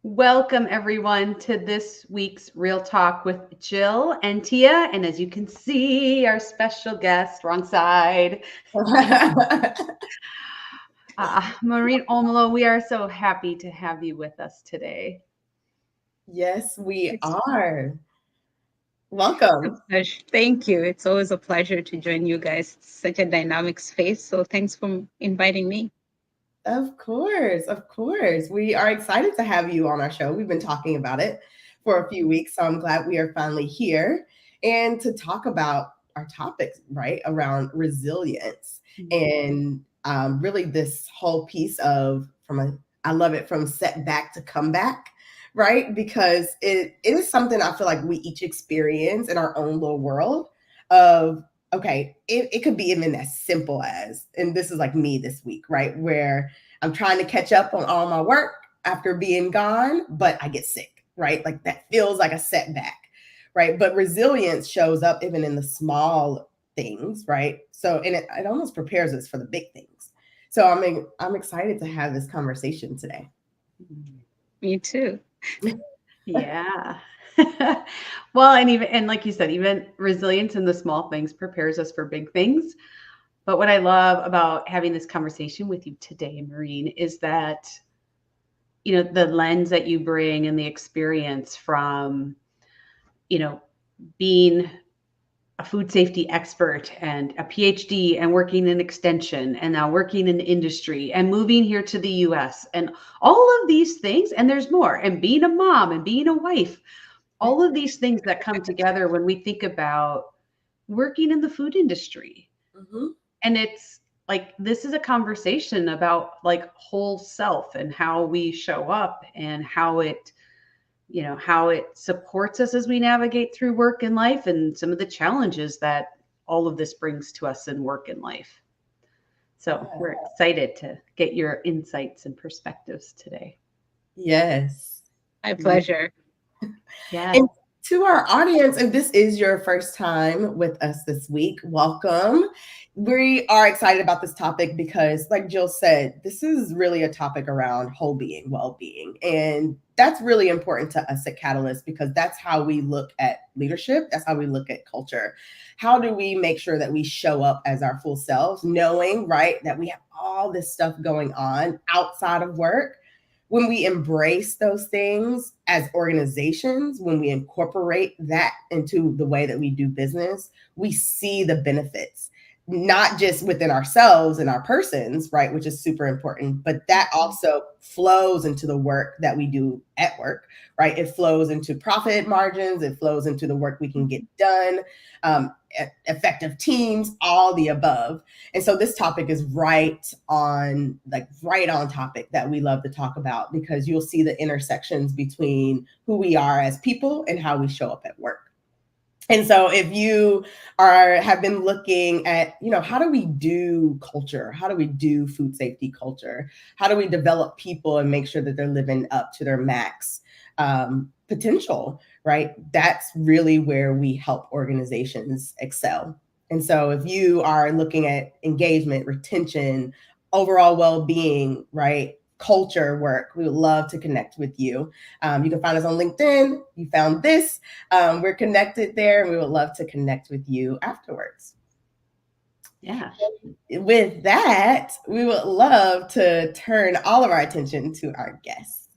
Welcome, everyone, to this week's Real Talk with Jill and Tia. And as you can see, our special guest, wrong side, Morrine Omolo. We are so happy to have you with us today. Yes, we are. Welcome. Thank you. It's always a pleasure to join you guys. It's such a dynamic space. So thanks for inviting me. Of course, of course. We are excited to have you on our show. We've been talking about it for a few weeks, so I'm glad we are finally here and to talk about our topics, right, around resilience and really this whole piece of I love it from setback to comeback, right? Because it is something I feel like we each experience in our own little world of okay, it could be even as simple as, and this is like me this week, right? Where I'm trying to catch up on all my work after being gone, but I get sick, right? Like that feels like a setback, right? But resilience shows up even in the small things, right? So, and it almost prepares us for the big things. So I'm excited to have this conversation today. Me too. Yeah. Well, and like you said, even resilience in the small things prepares us for big things. But what I love about having this conversation with you today, Morrine, is that the lens that you bring and the experience from being a food safety expert and a PhD and working in extension and now working in industry and moving here to the US and all of these things. And there's more, and being a mom and being a wife, all of these things that come together when we think about working in the food industry. Mm-hmm. And it's like, this is a conversation about like whole self and how we show up and how it supports us as we navigate through work and life and some of the challenges that all of this brings to us in work and life. So we're excited to get your insights and perspectives today. Yes. My pleasure. Yeah. And to our audience, if this is your first time with us this week, welcome. We are excited about this topic because, like Jill said, this is really a topic around whole being, well being. And that's really important to us at Catalyst because that's how we look at leadership. That's how we look at culture. How do we make sure that we show up as our full selves, knowing, right, that we have all this stuff going on outside of work? When we embrace those things as organizations, when we incorporate that into the way that we do business, we see the benefits, not just within ourselves and our persons, right, which is super important, but that also flows into the work that we do at work, right? It flows into profit margins, it flows into the work we can get done, effective teams, all the above. And so this topic is right on topic that we love to talk about because you'll see the intersections between who we are as people and how we show up at work. And so if you have been looking at, how do we do culture? How do we do food safety culture? How do we develop people and make sure that they're living up to their max potential, right? That's really where we help organizations excel. And so if you are looking at engagement, retention, overall well-being, right? Culture work, we would love to connect with you. You can find us on LinkedIn. You found this. We're connected there, and we would love to connect with you afterwards. Yeah. With that, we would love to turn all of our attention to our guests.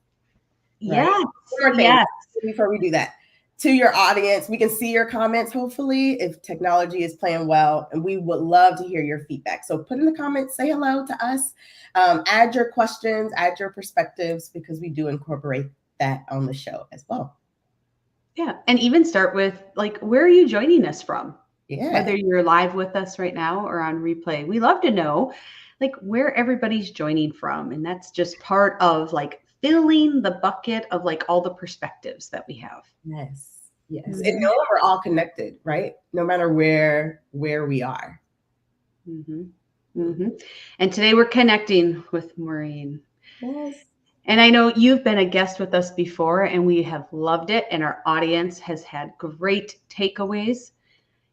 Right? Yes. One more thing before we do that. To your audience, we can see your comments, hopefully, if technology is playing well, and we would love to hear your feedback. So put in the comments, say hello to us, add your questions, add your perspectives, because we do incorporate that on the show as well. Yeah. And even start with like, where are you joining us from? Yeah. Whether you're live with us right now or on replay, we love to know like where everybody's joining from. And that's just part of like filling the bucket of like all the perspectives that we have. Yes. Yes. Mm-hmm. And know we're all connected, right? No matter where we are. Mm-hmm. Mm-hmm. And today we're connecting with Morrine. Yes. And I know you've been a guest with us before and we have loved it. And our audience has had great takeaways.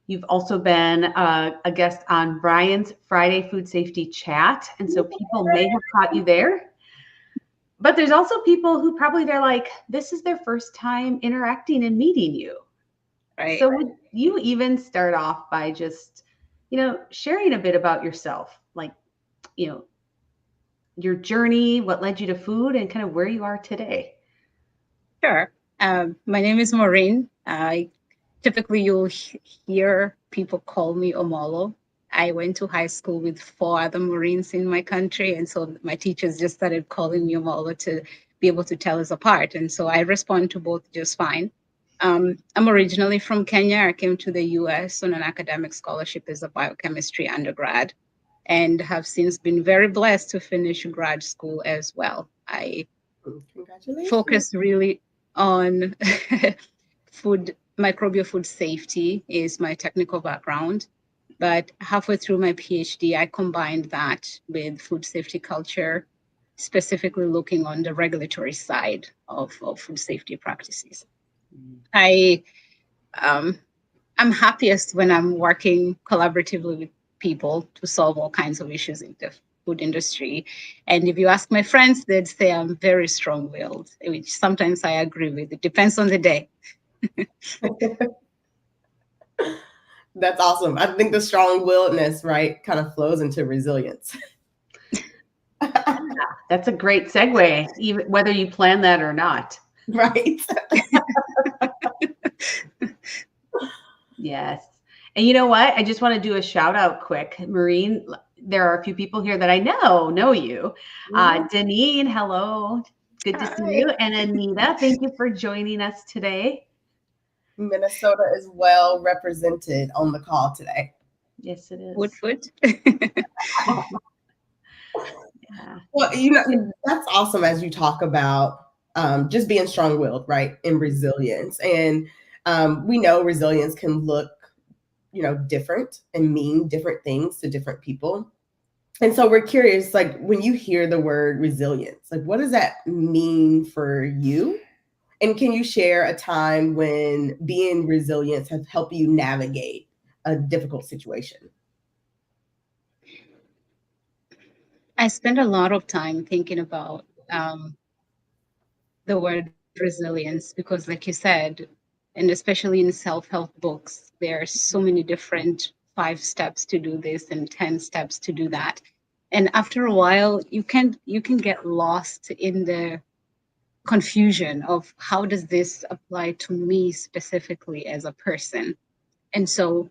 You've also been a guest on Brian's Friday Food Safety Chat. And so people may have caught you there. But there's also people who probably they're like, this is their first time interacting and meeting you. Right. So would you even start off by just, sharing a bit about yourself, like, you know, your journey, what led you to food, and kind of where you are today? Sure. My name is Morrine. Typically, you'll hear people call me Omolo. I went to high school with 4 other Marines in my country, and so my teachers just started calling me Omolo to be able to tell us apart. And so I respond to both just fine. I'm originally from Kenya. I came to the US on an academic scholarship as a biochemistry undergrad, and have since been very blessed to finish grad school as well. I Congratulations. focus really on food, microbial food safety is my technical background. But halfway through my PhD, I combined that with food safety culture, specifically looking on the regulatory side of food safety practices. I I'm happiest when I'm working collaboratively with people to solve all kinds of issues in the food industry. And if you ask my friends, they'd say I'm very strong-willed, which sometimes I agree with. It depends on the day. That's awesome. I think the strong-willedness, right, kind of flows into resilience. That's a great segue, even whether you plan that or not. Right. Yes. And you know what? I just want to do a shout out quick. Morrine, there are a few people here that I know you. Deneen, hello. Good to see you. And Anita, thank you for joining us today. Minnesota is well represented on the call today. Yes, it is. Wood. Yeah. Well, that's awesome as you talk about just being strong-willed, right, and resilience. And we know resilience can look, different and mean different things to different people. And so we're curious, like when you hear the word resilience, like what does that mean for you? And can you share a time when being resilient has helped you navigate a difficult situation? I spend a lot of time thinking about the word resilience because, like you said, and especially in self-help books, there are so many different 5 steps to do this and 10 steps to do that. And after a while, you can get lost in the confusion of how does this apply to me specifically as a person. And so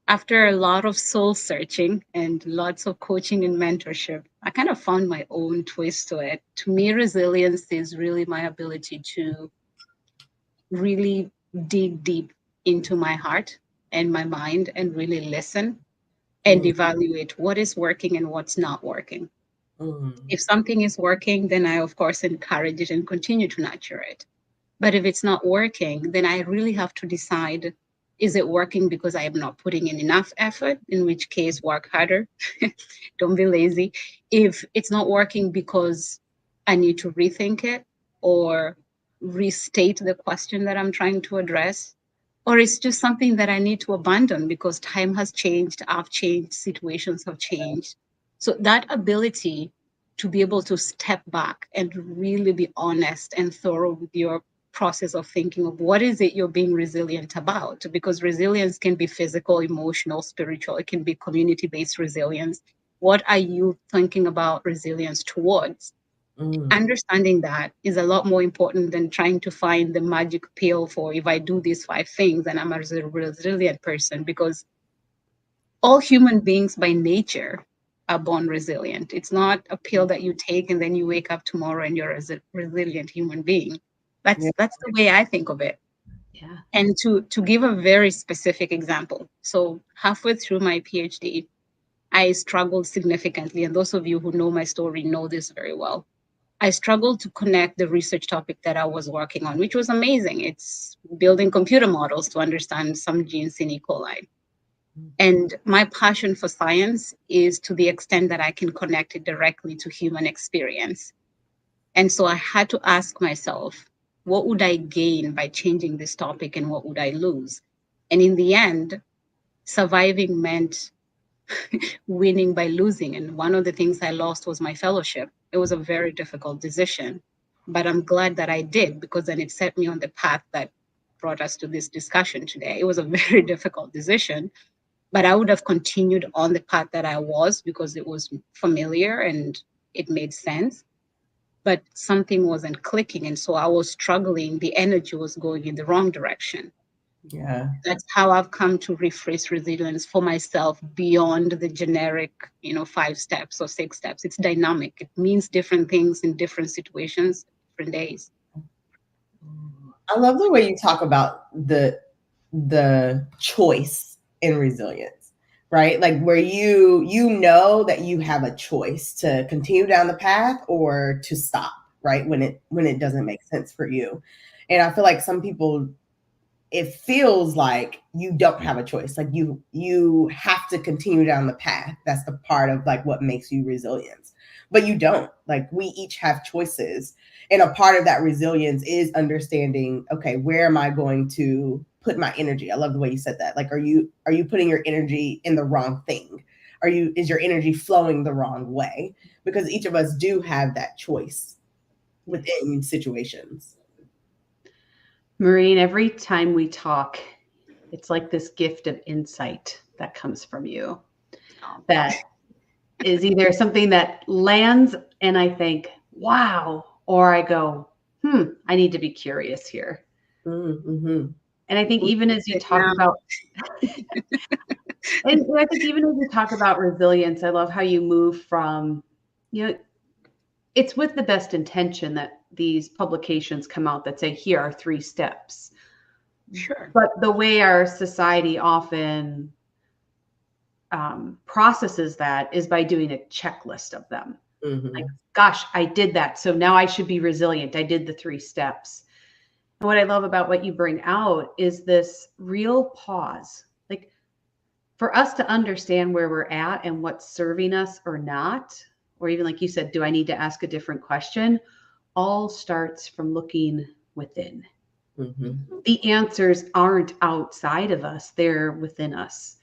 after a lot of soul searching and lots of coaching and mentorship, I kind of found my own twist to it. To me, resilience is really my ability to really dig deep into my heart and my mind and really listen and evaluate what is working and what's not working. If something is working, then I, of course, encourage it and continue to nurture it. But if it's not working, then I really have to decide, is it working because I am not putting in enough effort, in which case work harder, don't be lazy. If it's not working because I need to rethink it or restate the question that I'm trying to address, or it's just something that I need to abandon because time has changed, I've changed, situations have changed. So that ability to be able to step back and really be honest and thorough with your process of thinking of what is it you're being resilient about, because resilience can be physical, emotional, spiritual, it can be community-based resilience. What are you thinking about resilience towards? Understanding that is a lot more important than trying to find the magic pill for if I do these 5 things then I'm a resilient person, because all human beings by nature are born resilient. It's not a pill that you take and then you wake up tomorrow and you're a resilient human being. That's the way I think of it. Yeah. And to give a very specific example, so halfway through my PhD, I struggled significantly, and those of you who know my story know this very well. I struggled to connect the research topic that I was working on, which was amazing. It's building computer models to understand some genes in E. coli. And my passion for science is to the extent that I can connect it directly to human experience. And so I had to ask myself, what would I gain by changing this topic and what would I lose? And in the end, surviving meant winning by losing. And one of the things I lost was my fellowship. It was a very difficult decision. but I'm glad that I did, because then it set me on the path that brought us to this discussion today. It was a very difficult decision, but I would have continued on the path that I was because it was familiar and it made sense. But something wasn't clicking. And so I was struggling. The energy was going in the wrong direction. Yeah. That's how I've come to rephrase resilience for myself beyond the generic, 5 steps or 6 steps. It's dynamic. It means different things in different situations, different days. I love the way you talk about the choice in resilience, right? Like where you know that you have a choice to continue down the path or to stop, right? When it doesn't make sense for you. And I feel like some people, it feels like you don't have a choice. Like you have to continue down the path. That's the part of like what makes you resilient. But you don't. Like we each have choices. And a part of that resilience is understanding, okay, where am I going to put my energy? I love the way you said that. Like, are you putting your energy in the wrong thing? Is your energy flowing the wrong way? Because each of us do have that choice within situations. Morrine, every time we talk, it's like this gift of insight that comes from you that is either something that lands and I think, wow, or I go, I need to be curious here. Mm-hmm. And I think even as you talk about, and I think even as you talk about resilience, I love how you move from, it's with the best intention that these publications come out that say, here are 3 steps. Sure. But the way our society often processes that is by doing a checklist of them. Mm-hmm. Like, gosh, I did that. So now I should be resilient. I did the 3 steps. And what I love about what you bring out is this real pause. Like for us to understand where we're at and what's serving us or not, or even like you said, do I need to ask a different question? All starts from looking within. Mm-hmm. The answers aren't outside of us, they're within us.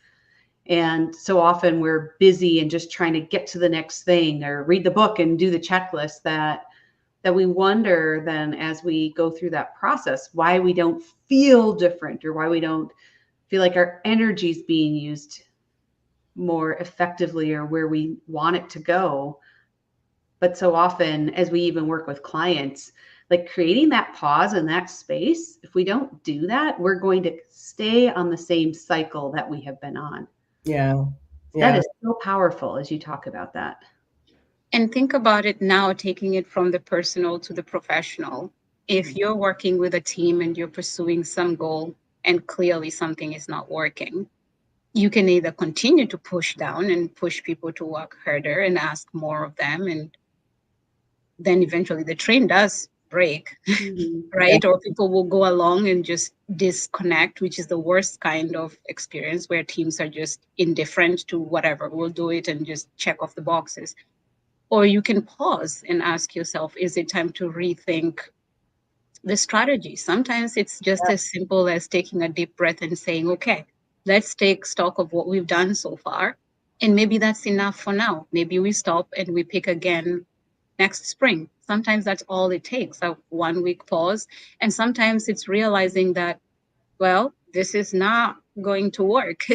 And so often we're busy and just trying to get to the next thing or read the book and do the checklist that we wonder then as we go through that process, why we don't feel different or why we don't feel like our energy is being used more effectively or where we want it to go. But so often as we even work with clients, like creating that pause and that space, if we don't do that, we're going to stay on the same cycle that we have been on. Yeah. That is so powerful as you talk about that. And think about it now, taking it from the personal to the professional. If you're working with a team and you're pursuing some goal and clearly something is not working, you can either continue to push down and push people to work harder and ask more of them. And then eventually the train does break, right? Or people will go along and just disconnect, which is the worst kind of experience where teams are just indifferent to whatever. We'll do it and just check off the boxes. Or you can pause and ask yourself, is it time to rethink the strategy? Sometimes it's just as simple as taking a deep breath and saying, okay, let's take stock of what we've done so far. And maybe that's enough for now. Maybe we stop and we pick again next spring. Sometimes that's all it takes, a 1 week pause. And sometimes it's realizing that, well, this is not going to work.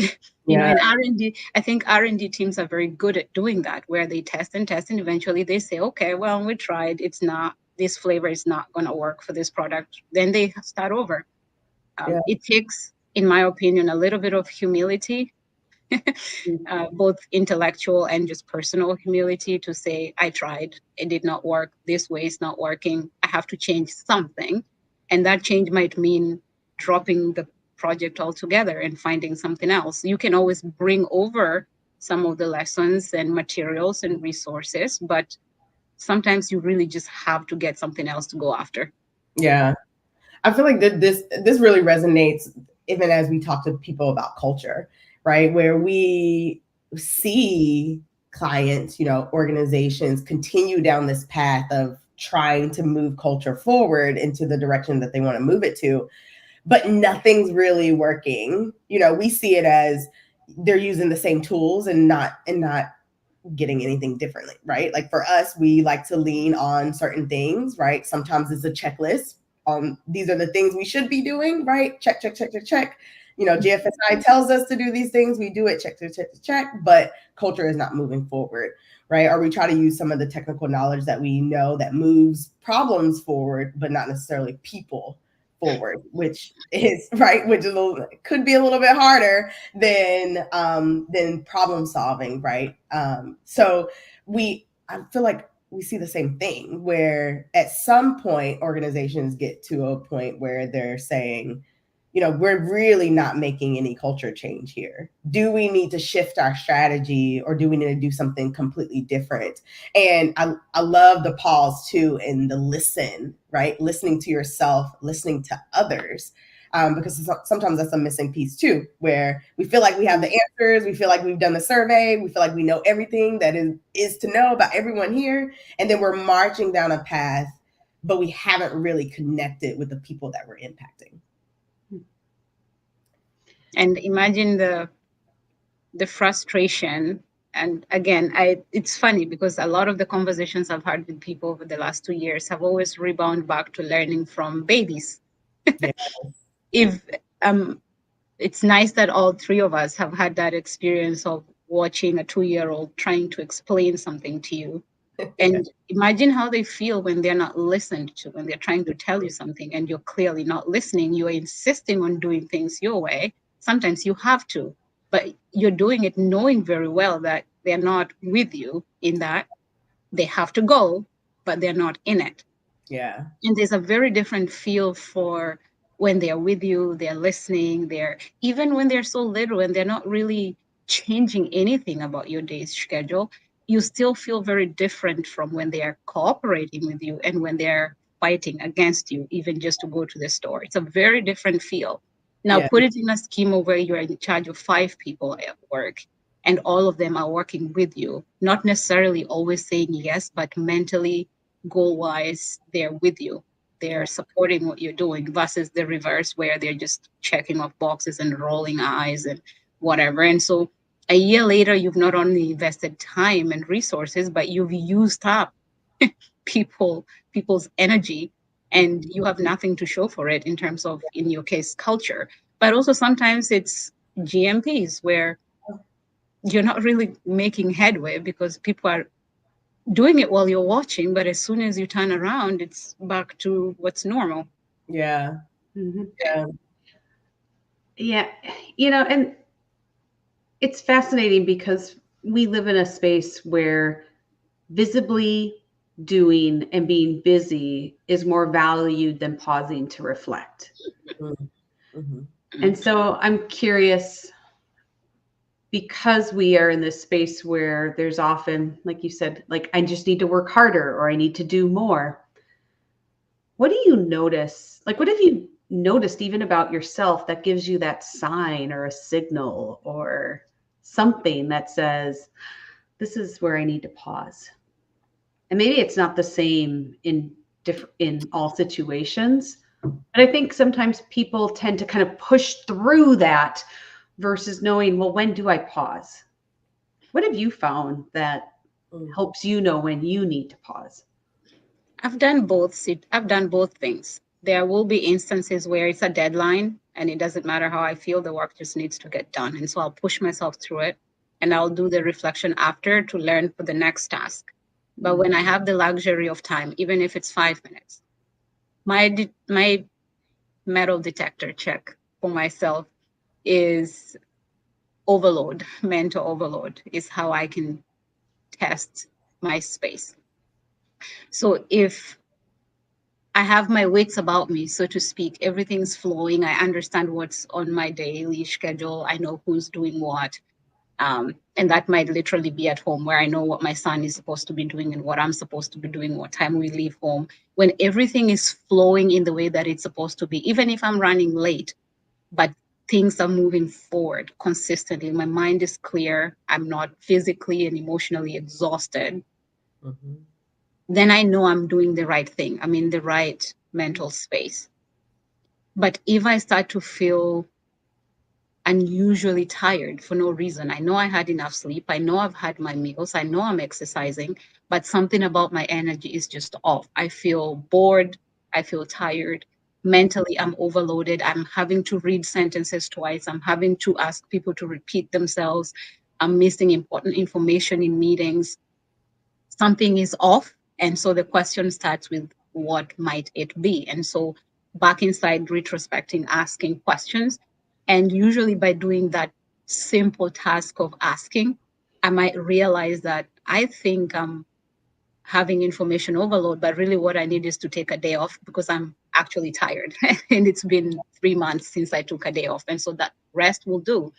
In R&D, I think R&D teams are very good at doing that, where they test and test, and eventually they say, okay, well, we tried. It's not, this flavor is not going to work for this product. Then they start over. It takes, in my opinion, a little bit of humility, both intellectual and just personal humility, to say, I tried, it did not work. This way is not working. I have to change something. And that change might mean dropping the project altogether and finding something else. You can always bring over some of the lessons and materials and resources, but sometimes you really just have to get something else to go after. Yeah. I feel like this really resonates even as we talk to people about culture, right? Where we see clients, organizations continue down this path of trying to move culture forward into the direction that they want to move it to, but nothing's really working. We see it as they're using the same tools and not getting anything differently, right? Like for us, we like to lean on certain things, right? Sometimes it's a checklist. These are the things we should be doing, right? Check, check, check, check, check. You know, GFSI tells us to do these things. We do it, check, check, check, check. But culture is not moving forward, right? Or we try to use some of the technical knowledge that we know that moves problems forward, but not necessarily people forward, which is right, which is could be a little bit harder than problem solving, right? So I feel like we see the same thing where at some point organizations get to a point where they're saying, you know, we're really not making any culture change here. Do we need to shift our strategy, or do we need to do something completely different? And I love the pause too, and the listen, right? Listening to yourself, listening to others. Because sometimes that's a missing piece too, where we feel like we have the answers, we feel like we've done the survey, we feel like we know everything that is to know about everyone here, and then we're marching down a path, but we haven't really connected with the people that we're impacting. And imagine the frustration. And again, it's funny because a lot of the conversations I've had with people over the last 2 years have always rebound back to learning from babies. Yeah. If it's nice that all three of us have had that experience of watching a 2-year-old trying to explain something to you. And imagine how they feel when they're not listened to, when they're trying to tell you something and you're clearly not listening. You're insisting on doing things your way. Sometimes you have to, but you're doing it knowing very well that they're not with you in that. They have to go, but they're not in it. Yeah. And there's a very different feel for when they're with you, they're listening, even when they're so little and they're not really changing anything about your day's schedule, you still feel very different from when they are cooperating with you and when they're fighting against you, even just to go to the store. It's a very different feel. Now, Yeah. put it in a schema where you're in charge of 5 people at work and all of them are working with you, not necessarily always saying yes, but mentally, goal wise, they're with you. They're supporting what you're doing versus the reverse where they're just checking off boxes and rolling eyes and whatever. And so a year later, you've not only invested time and resources, but you've used up people's energy, and you have nothing to show for it in terms of, in your case, culture. But also sometimes it's GMPs where you're not really making headway because people are doing it while you're watching, but as soon as you turn around, it's back to what's normal. Yeah. Mm-hmm. Yeah. Yeah. You know, and it's fascinating because we live in a space where visibly doing and being busy is more valued than pausing to reflect. Mm-hmm. And so I'm curious, because we are in this space where there's often, like you said, like I just need to work harder or I need to do more. What do you notice? Like, what have you noticed even about yourself that gives you that sign or a signal or something that says, this is where I need to pause? And maybe it's not the same in all situations, but I think sometimes people tend to kind of push through that versus knowing, well, when do I pause? What have you found that helps you know when you need to pause? I've done both. I've done both things. There will be instances where it's a deadline and it doesn't matter how I feel, the work just needs to get done. And so I'll push myself through it and I'll do the reflection after to learn for the next task. But when I have the luxury of time, even if it's 5 minutes, my metal detector check for myself is overload. Mental overload is how I can test my space. So if I have my wits about me, so to speak, everything's flowing, I understand what's on my daily schedule, I know who's doing what. And that might literally be at home where I know what my son is supposed to be doing and what I'm supposed to be doing, what time we leave home. When everything is flowing in the way that it's supposed to be, even if I'm running late, but things are moving forward consistently, my mind is clear, I'm not physically and emotionally exhausted, then I know I'm doing the right thing. I'm in the right mental space. But if I start to feel unusually tired for no reason. I know I had enough sleep. I know I've had my meals. I know I'm exercising, but something about my energy is just off. I feel bored. I feel tired. Mentally, I'm overloaded. I'm having to read sentences twice. I'm having to ask people to repeat themselves. I'm missing important information in meetings. Something is off. And so the question starts with, what might it be? And so back inside retrospecting, asking questions. And usually by doing that simple task of asking, I might realize that I think I'm having information overload, but really what I need is to take a day off because I'm actually tired. And it's been 3 months since I took a day off. And so that rest will do.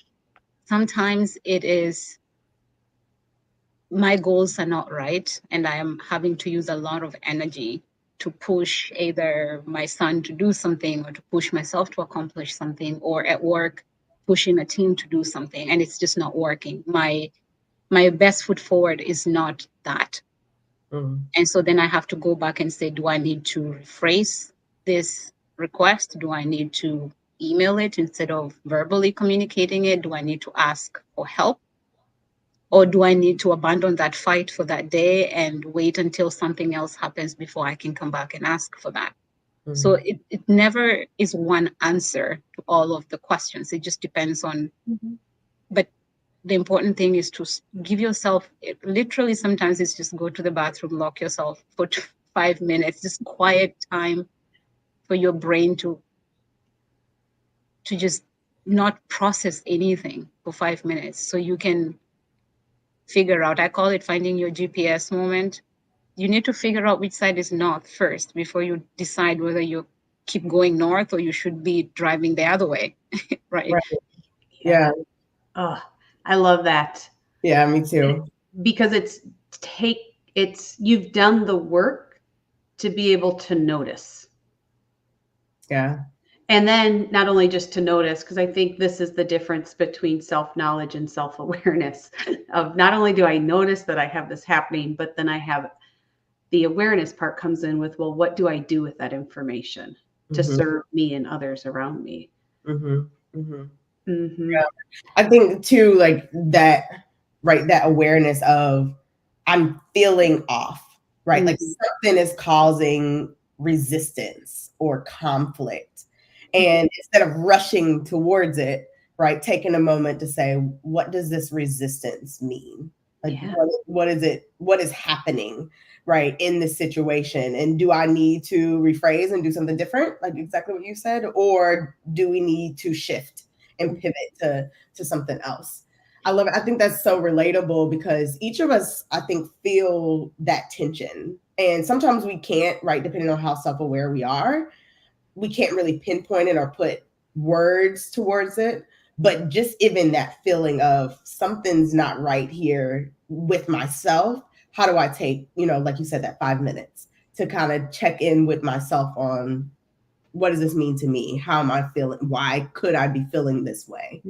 Sometimes it is my goals are not right, and I am having to use a lot of energy to push either my son to do something or to push myself to accomplish something, or at work pushing a team to do something, and it's just not working. My best foot forward is not that. And so then I have to go back and say, do I need to rephrase this request? Do I need to email it instead of verbally communicating it? Do I need to ask for help? Or do I need to abandon that fight for that day and wait until something else happens before I can come back and ask for that? So it never is one answer to all of the questions. It just depends on, but the important thing is to give yourself, literally sometimes it's just go to the bathroom, lock yourself for 5 minutes, just quiet time for your brain to just not process anything for 5 minutes so you can figure out. I call it finding your GPS moment. You need to figure out which side is north first before you decide whether you keep going north or you should be driving the other way. Right? Yeah. Oh, I love that. Yeah, me too. Because you've done the work to be able to notice. Yeah. And then not only just to notice, because I think this is the difference between self-knowledge and self-awareness of not only do I notice that I have this happening, but then I have the awareness part comes in with, well, what do I do with that information to serve me and others around me? Yeah. I think too, like that, right? That awareness of I'm feeling off, right? Like something is causing resistance or conflict. And instead of rushing towards it, right, taking a moment to say, what does this resistance mean? Like, what is it? What is happening, right, in this situation? And do I need to rephrase and do something different, like exactly what you said? Or do we need to shift and pivot to something else? I love it. I think that's so relatable because each of us, I think, feel that tension. And sometimes we can't, right, depending on how self-aware we are, we can't really pinpoint it or put words towards it. But just even that feeling of something's not right here with myself, how do I take, like you said, that 5 minutes to kind of check in with myself on what does this mean to me? How am I feeling? Why could I be feeling this way?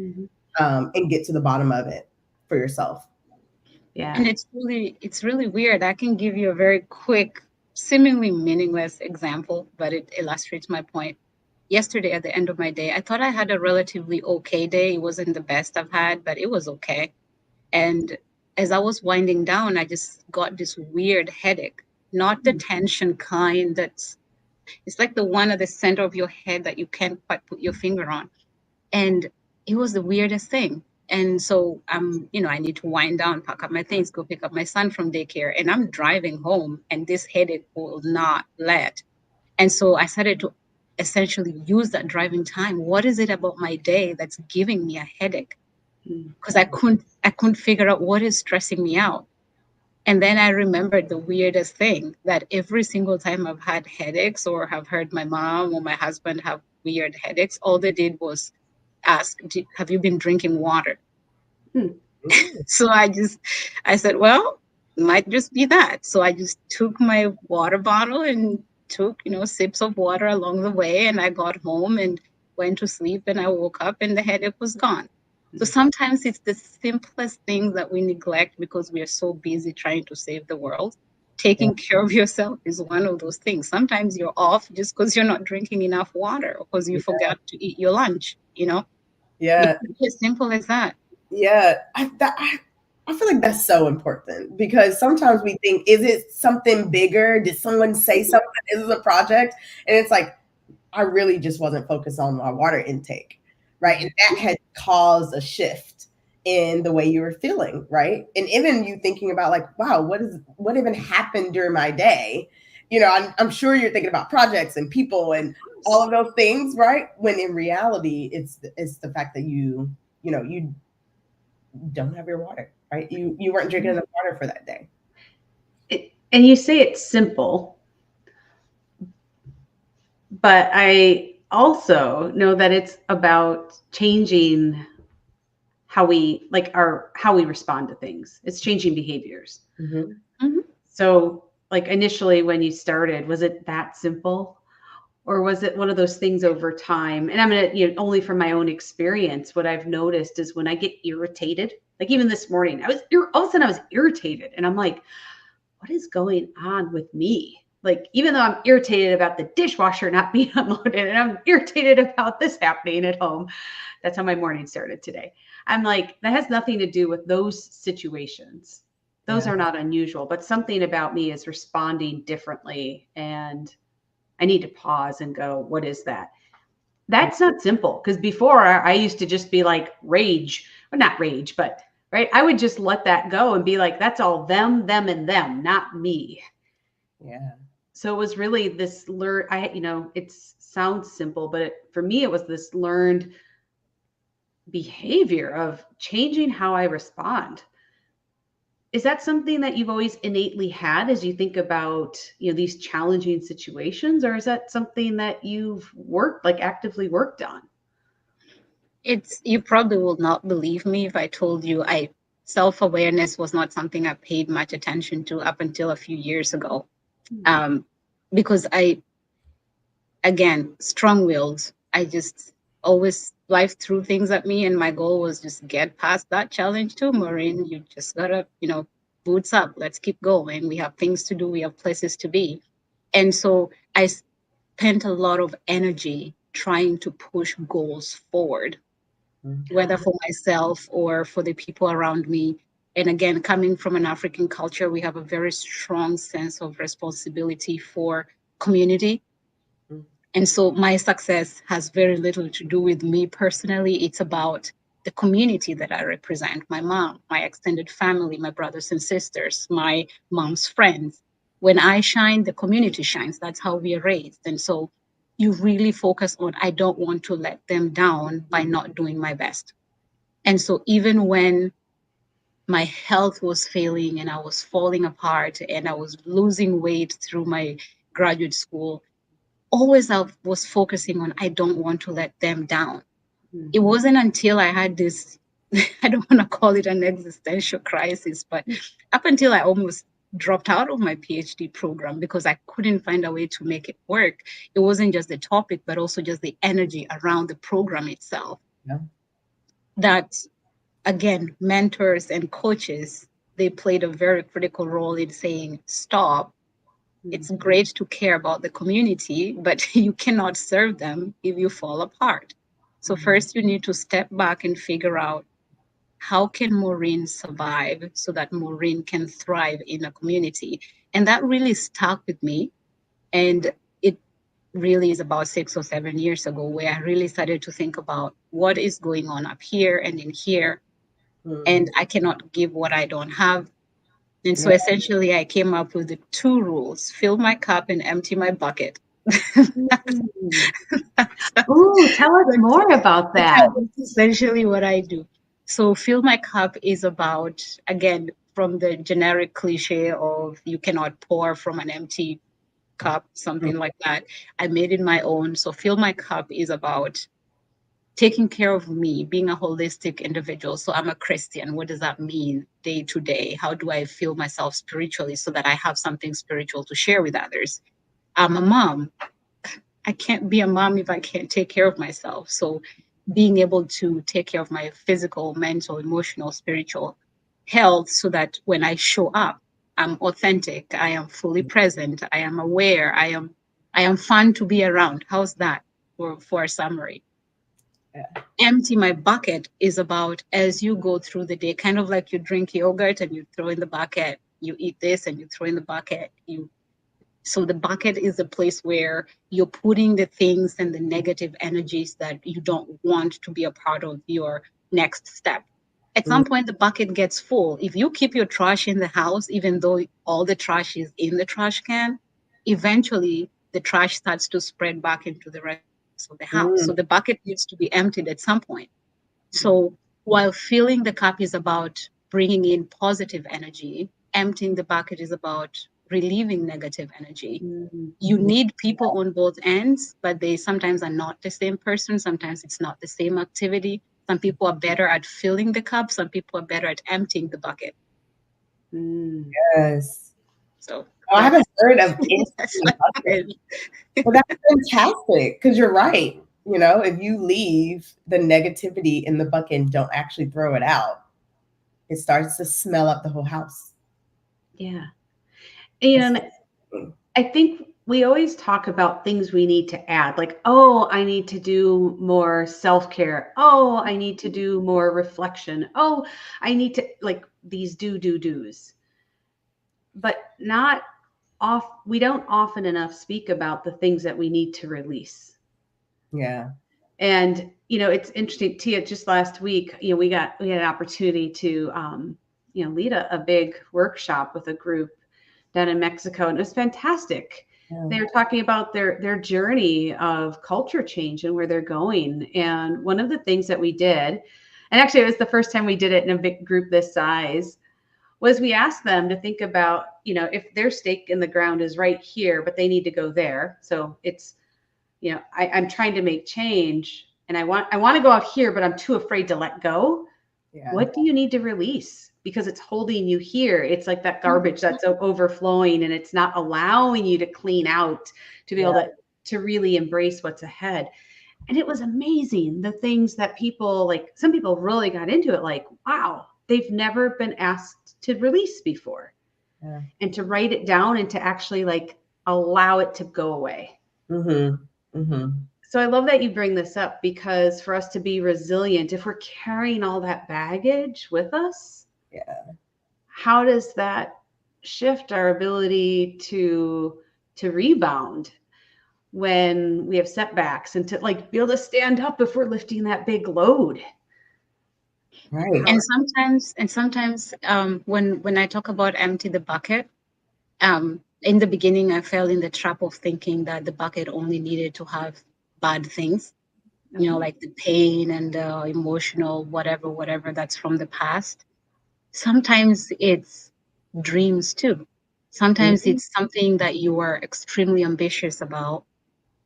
And get to the bottom of it for yourself. Yeah. And it's really weird. I can give you a very quick, seemingly meaningless example, but it illustrates my point. Yesterday at the end of my day, I thought I had a relatively okay day. It wasn't the best I've had, but it was okay. And as I was winding down, I just got this weird headache, not the tension kind it's like the one at the center of your head that you can't quite put your finger on. And it was the weirdest thing. And so I need to wind down, pack up my things, go pick up my son from daycare. And I'm driving home and this headache will not let. And so I started to essentially use that driving time. What is it about my day that's giving me a headache? Because I couldn't figure out what is stressing me out. And then I remembered the weirdest thing, that every single time I've had headaches or have heard my mom or my husband have weird headaches, all they did was ask, have you been drinking water? So I said, well, it might just be that. So I just took my water bottle and took, sips of water along the way. And I got home and went to sleep and I woke up and the headache was gone. So sometimes it's the simplest things that we neglect because we are so busy trying to save the world. Taking care of yourself is one of those things. Sometimes you're off just because you're not drinking enough water or because you forgot to eat your lunch, Yeah. It's as simple as that. Yeah. I feel like that's so important because sometimes we think, is it something bigger? Did someone say something? Is this a project? And it's like, I really just wasn't focused on my water intake, right? And that had caused a shift in the way you were feeling, right? And even you thinking about like, wow, what even happened during my day? You know, I'm sure you're thinking about projects and people and all of those things, right? When in reality, it's the fact that you don't have your water, right? You weren't drinking enough water for that day. And you say it's simple, but I also know that it's about changing how we how we respond to things. It's changing behaviors. Mm-hmm. Mhm. So like initially when you started, was it that simple? Or was it one of those things over time? And I'm gonna, only from my own experience, what I've noticed is when I get irritated, like even this morning, all of a sudden I was irritated, and I'm like, what is going on with me? Like, even though I'm irritated about the dishwasher not being unloaded, and I'm irritated about this happening at home, that's how my morning started today. I'm like, that has nothing to do with those situations. Those Yeah. are not unusual, but something about me is responding differently. And I need to pause and go, what is that? That's not simple. Because before I used to just be like rage, or not rage, but right. I would just let that go and be like, that's all them, and them, not me. Yeah. So it was really this it sounds simple, but for me, it was this learned behavior of changing how I respond. Is that something that you've always innately had as you think about, these challenging situations, or is that something that you've actively worked on? You probably will not believe me if I told you I self-awareness was not something I paid much attention to up until a few years ago. Um, because again, strong-willed. I just always life threw things at me, and my goal was just get past that challenge too, Maureen. You just gotta, boots up. Let's keep going. We have things to do. We have places to be. And so I spent a lot of energy trying to push goals forward, whether for myself or for the people around me. And again, coming from an African culture, we have a very strong sense of responsibility for community. And so my success has very little to do with me personally. It's about the community that I represent, my mom, my extended family, my brothers and sisters, my mom's friends. When I shine, the community shines. That's how we are raised. And so you really focus on, I don't want to let them down by not doing my best. And so even when my health was failing and I was falling apart and I was losing weight through my graduate school, always I was focusing on, I don't want to let them down. It wasn't until I had this, I don't want to call it an existential crisis, but up until I almost dropped out of my PhD program because I couldn't find a way to make it work. It wasn't just the topic, but also just the energy around the program itself. Yeah. That, again, mentors and coaches, they played a very critical role in saying, stop. It's great to care about the community, but you cannot serve them if you fall apart. So first you need to step back and figure out, how can Morrine survive so that Morrine can thrive in a community? And that really stuck with me. And it really is about 6 or 7 years ago where I really started to think about what is going on up here and in here. And I cannot give what I don't have. And so Yeah. essentially, I came up with the two rules: fill my cup and empty my bucket. Ooh, tell us more about that. That's essentially what I do. So, fill my cup is about, again, from the generic cliche of you cannot pour from an empty cup, something like that. I made it my own. So, fill my cup is about taking care of me, being a holistic individual. So I'm a Christian. What does that mean day to day? How do I feel myself spiritually so that I have something spiritual to share with others? I'm a mom. I can't be a mom if I can't take care of myself. So being able to take care of my physical, mental, emotional, spiritual health so that when I show up, I'm authentic, I am fully present, I am aware, I am fun to be around. How's that for a summary? Empty my bucket is about as you go through the day, kind of like you drink yogurt and you throw in the bucket, you eat this and you throw in the bucket. So the bucket is a place where you're putting the things and the negative energies that you don't want to be a part of your next step. At some point, the bucket gets full. If you keep your trash in the house, even though all the trash is in the trash can, eventually the trash starts to spread back into the rest of the house. So the bucket needs to be emptied at some point. So while filling the cup is about bringing in positive energy, emptying the bucket is about relieving negative energy. You need people on both ends, but they sometimes are not the same person. Sometimes it's not the same activity. Some people are better at filling the cup. Some people are better at emptying the bucket. Yes. So I haven't heard of that's emptying what bucket. Well, that's fantastic because you're right. You know, if you leave the negativity in the bucket and don't actually throw it out, it starts to smell up the whole house. Yeah. And I think we always talk about things we need to add, like, oh, I need to do more self-care. Oh, I need to do more reflection. Oh, I need to, like, these do's. But not off, we don't often enough speak about the things that we need to release. Yeah. And, you know, it's interesting, Tia, just last week, you know, we had an opportunity to, you know, lead a big workshop with a group down in Mexico, and it was fantastic. Yeah. They were talking about their journey of culture change and where they're going. And one of the things that we did, and actually it was the first time we did it in a big group this size, was we asked them to think about, you know, if their stake in the ground is right here, but they need to go there. So it's, you know, I'm trying to make change and I want to go out here, but I'm too afraid to let go. Yeah. What do you need to release? Because it's holding you here. It's like that garbage that's overflowing and it's not allowing you to clean out, to be able to really embrace what's ahead. And it was amazing, the things that people, like, some people really got into it, like, wow, they've never been asked to release before. Yeah. And to write it down and to actually, like, allow it to go away. So I love that you bring this up, because for us to be resilient, if we're carrying all that baggage with us, how does that shift our ability to rebound when we have setbacks, and to, like, be able to stand up if we're lifting that big load? Right. And sometimes when I talk about empty the bucket, in the beginning I fell in the trap of thinking that the bucket only needed to have bad things, you know, like the pain and emotional whatever that's from the past. Sometimes it's dreams too. Sometimes it's something that you are extremely ambitious about,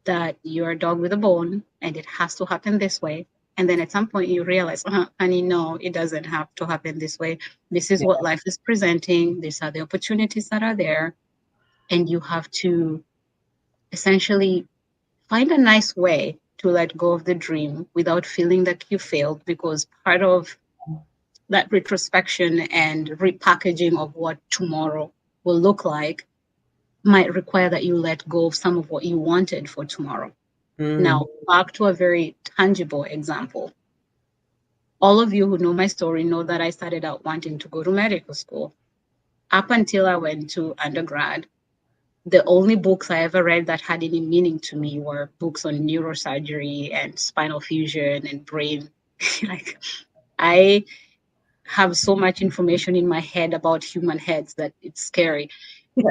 that you're a dog with a bone and it has to happen this way. And then at some point you realize, honey, no, it doesn't have to happen this way. This is what life is presenting. These are the opportunities that are there. And you have to essentially find a nice way to let go of the dream without feeling that you failed, because part of that retrospection and repackaging of what tomorrow will look like might require that you let go of some of what you wanted for tomorrow. Now, back to a very tangible example. All of you who know my story know that I started out wanting to go to medical school. Up until I went to undergrad, the only books I ever read that had any meaning to me were books on neurosurgery and spinal fusion and brain. Like, I have so much information in my head about human heads that it's scary.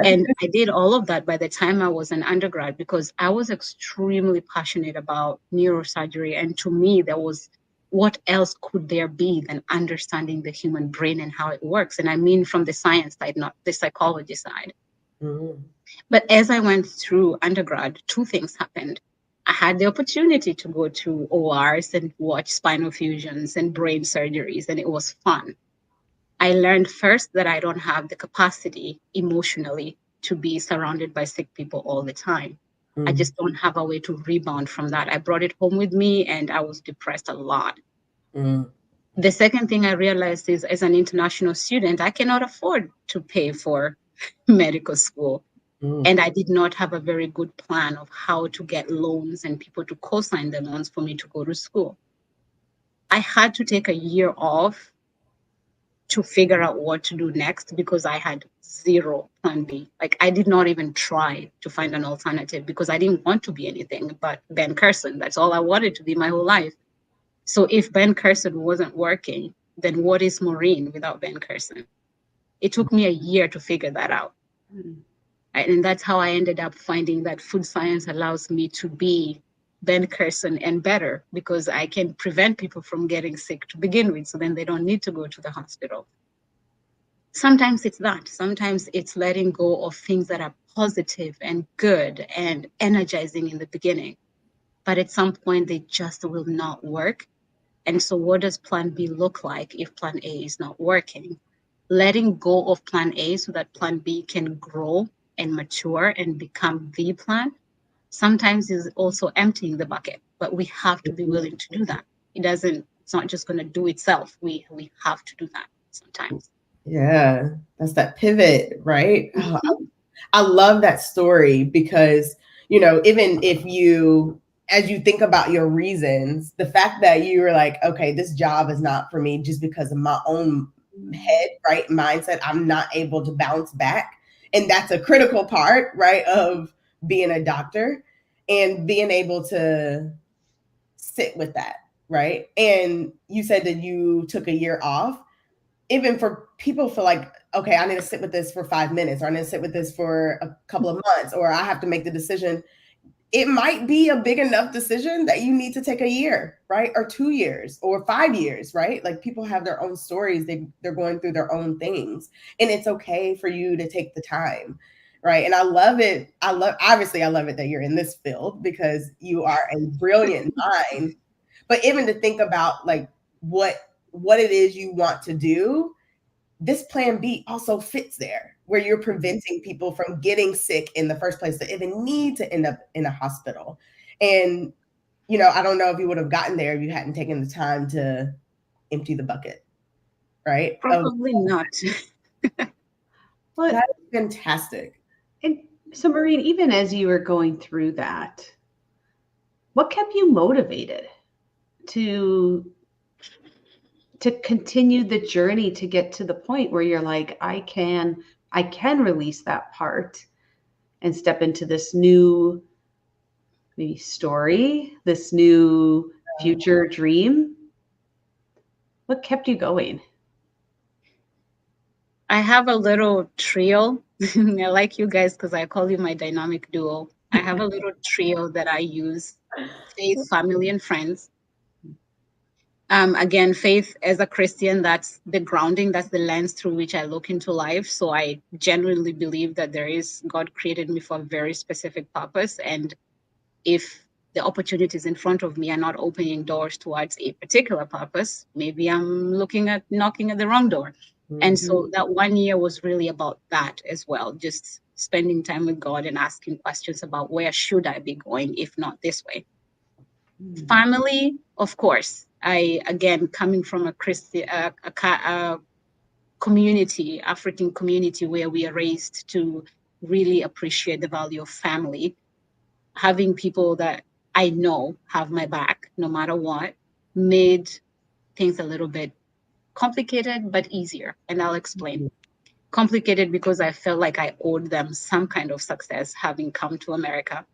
And I did all of that by the time I was an undergrad, because I was extremely passionate about neurosurgery. And to me, there was, what else could there be than understanding the human brain and how it works? And I mean from the science side, not the psychology side. But as I went through undergrad, two things happened. I had the opportunity to go to ORs and watch spinal fusions and brain surgeries, and it was fun. I learned first that I don't have the capacity emotionally to be surrounded by sick people all the time. I just don't have a way to rebound from that. I brought it home with me and I was depressed a lot. The second thing I realized is, as an international student, I cannot afford to pay for medical school. And I did not have a very good plan of how to get loans and people to co-sign the loans for me to go to school. I had to take a year off to figure out what to do next because I had zero plan B. Like I did not even try to find an alternative because I didn't want to be anything but Ben Carson. That's all I wanted to be my whole life. So if Ben Carson wasn't working, then what is Morrine without Ben Carson? It took me a year to figure that out. And that's how I ended up finding that food science allows me to be Ben Carson and better because I can prevent people from getting sick to begin with. So then they don't need to go to the hospital. Sometimes it's that. Sometimes it's letting go of things that are positive and good and energizing in the beginning. But at some point, they just will not work. And so what does plan B look like if plan A is not working? Letting go of plan A so that plan B can grow and mature and become the plan sometimes is also emptying the bucket, but we have to be willing to do that. It's not just going to do itself. We have to do that sometimes. Yeah, that's that pivot, right? Mm-hmm. I love that story because, even if as you think about your reasons, the fact that you were like, okay, this job is not for me just because of my own head, right? Mindset, I'm not able to bounce back. And that's a critical part, right, of being a doctor and being able to sit with that, right? And you said that you took a year off. Even for people feel like, okay, I need to sit with this for 5 minutes, or I need to sit with this for a couple of months, or I have to make the decision. It might be a big enough decision that you need to take a year, right? Or 2 years or 5 years, right? Like people have their own stories. They're going through their own things, and it's okay for you to take the time. Right. And I love it. Obviously, I love it that you're in this field because you are a brilliant mind. But even to think about like what it is you want to do, this plan B also fits there, where you're preventing people from getting sick in the first place to even need to end up in a hospital. And, I don't know if you would have gotten there if you hadn't taken the time to empty the bucket, right? Probably not. Well, That's fantastic. and so, Maureen, even as you were going through that, what kept you motivated to continue the journey to get to the point where you're like, I can release that part and step into this new maybe story, this new future dream? What kept you going? I have a little trio. I like you guys because I call you my dynamic duo. I have a little trio that I use: faith, family, and friends. Again, faith as a Christian, that's the grounding, that's the lens through which I look into life. So I genuinely believe that God created me for a very specific purpose. And if the opportunities in front of me are not opening doors towards a particular purpose, maybe I'm knocking at the wrong door. Mm-hmm. And so that 1 year was really about that as well, just spending time with God and asking questions about where should I be going, if not this way. Mm-hmm. Family, of course. Again, coming from a Christian community, African community, where we are raised to really appreciate the value of family, having people that I know have my back no matter what made things a little bit complicated, but easier. And I'll explain. Mm-hmm. Complicated because I felt like I owed them some kind of success having come to America.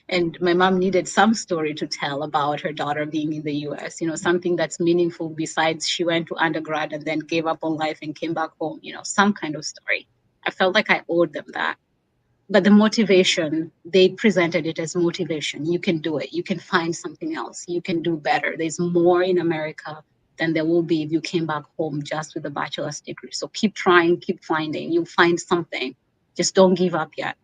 And my mom needed some story to tell about her daughter being in the US, something that's meaningful besides she went to undergrad and then gave up on life and came back home, some kind of story. I felt like I owed them that. But the motivation, they presented it as motivation. You can do it. You can find something else. You can do better. There's more in America than there will be if you came back home just with a bachelor's degree. So keep trying, keep finding. You'll find something. Just don't give up yet.